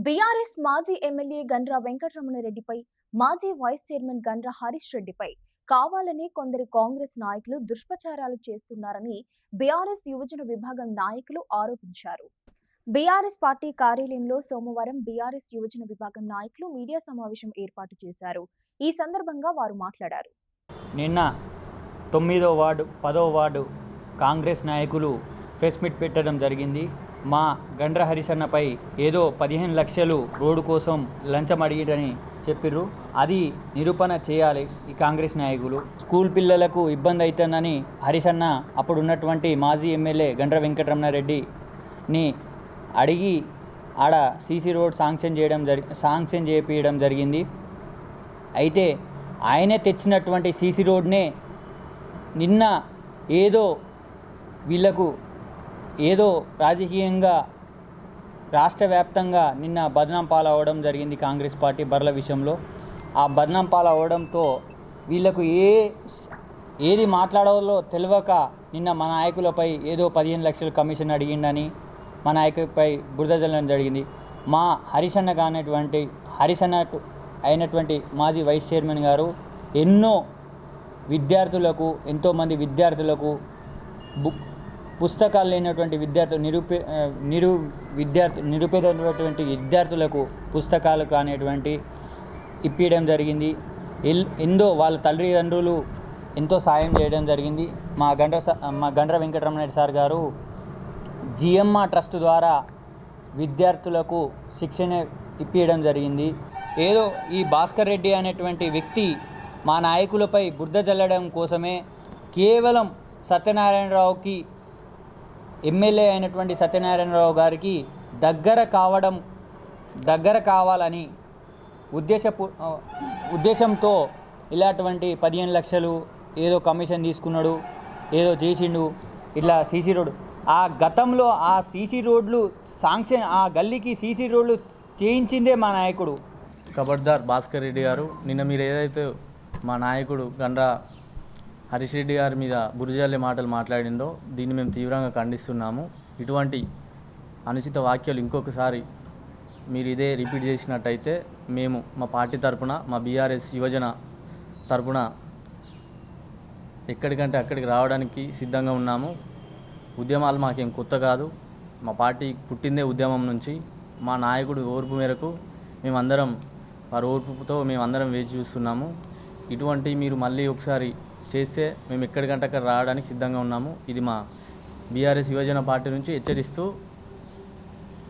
BRS మాజీ MLA Gandra వెంకటరమణారెడ్డిపై మాజీ vice chairman Gandra Harish రెడ్డిపై కావాలని కొందరు కాంగ్రెస్ నాయకులు దుష్ప్రచారాలు చేస్తున్నారని బీఆర్ఎస్ యువజన విభాగం నాయకులు ఆరోపించారు. బీఆర్ఎస్ పార్టీ కార్యాలయంలో సోమవారం బీఆర్ఎస్ యువజన విభాగం నాయకులు మీడియా సమావేశం ఏర్పాటు చేశారు. ఈ సందర్భంగా వారు మాట్లాడారు. నిన్న 9వ వార్డు 10వ వార్డు కాంగ్రెస్ నాయకులు ప్రెస్ మీట్ పెట్టడం జరిగింది. మా గండ్ర హరీష్ అన్నపై ఏదో 15 లక్షలు రోడ్డు కోసం లంచం అడిగిరని చెప్పిర్రు. అది నిరూపణ చేయాలి ఈ కాంగ్రెస్ నాయకులు. స్కూల్ పిల్లలకు ఇబ్బంది అవుతుందని హరీష్ అన్న అప్పుడు ఉన్నటువంటి మాజీ ఎమ్మెల్యే గండ్ర వెంకటరమణారెడ్డిని అడిగి ఆడ సీసీ రోడ్ శాంక్షన్ చేయించడం జరిగింది. అయితే ఆయనే తెచ్చినటువంటి సీసీ రోడ్నే నిన్న ఏదో రాజకీయంగా రాష్ట్ర వ్యాప్తంగా నిన్న బదనాం పాలవడం జరిగింది. కాంగ్రెస్ పార్టీ బర్ల విషయంలో ఆ బదనాం పాలవడంతో వీళ్ళకు ఏది మాట్లాడాలో తెలియక నిన్న మా నాయకులపై ఏదో 15 లక్షలు కమిషన్ అడిగిండని మా నాయకులపై బురద జల్లడం జరిగింది. మా హరీష్ అన్న అయినటువంటి మాజీ వైస్ చైర్మన్ గారు ఎంతోమంది విద్యార్థులకు పుస్తకాలు లేనటువంటి నిరుపేదటువంటి విద్యార్థులకు పుస్తకాలు కానిటువంటి ఇప్పించడం జరిగింది. వాళ్ళ తల్లిదండ్రులు ఎంతో సాయం చేయడం జరిగింది. మా గండ్ర వెంకటరమణారెడ్డి సార్ గారు జిఎంఆర్ ట్రస్ట్ ద్వారా విద్యార్థులకు శిక్షణ ఇప్పించడం జరిగింది. ఏదో ఈ భాస్కర్ రెడ్డి అనేటువంటి వ్యక్తి మా నాయకులపై బురద జల్లడం కోసమే కేవలం సత్యనారాయణరావుకి ఎమ్మెల్యే అయినటువంటి సత్యనారాయణరావు గారికి దగ్గర కావాలని ఉద్దేశంతో ఇలాంటి 15 లక్షలు ఏదో కమిషన్ తీసుకున్నాడు, ఏదో చేసిండు. ఇట్లా సీసీ రోడ్ ఆ గతంలో ఆ సీసీ రోడ్లు ఆ గల్లీకి సీసీ రోడ్లు చేయించిందే మా నాయకుడు. ఖబర్దార్ భాస్కర్ రెడ్డి గారు, నిన్న మీరు ఏదైతే మా నాయకుడు గండ్ర హరీష్ రెడ్డి గారి మీద బురజల్లే మాటలు మాట్లాడిందో దీన్ని మేము తీవ్రంగా ఖండిస్తున్నాము. ఇటువంటి అనుచిత వాక్యాలు ఇంకొకసారి మీరు ఇదే రిపీట్ చేసినట్టయితే మేము మా పార్టీ తరపున, మా బీఆర్ఎస్ యువజన తరపున ఎక్కడికంటే అక్కడికి రావడానికి సిద్ధంగా ఉన్నాము. ఉద్యమాలు మాకేం కొత్త కాదు. మా పార్టీ పుట్టిందే ఉద్యమం నుంచి. మా నాయకుడు ఓర్పు మేరకు వారి ఓర్పుతో మేమందరం వేచి చూస్తున్నాము. ఇటువంటి మీరు మళ్ళీ ఒకసారి చేస్తే మేము ఎక్కడికంటే అక్కడ రావడానికి సిద్ధంగా ఉన్నాము. ఇది మా బీఆర్ఎస్ యువజన పార్టీ నుంచి హెచ్చరిస్తూ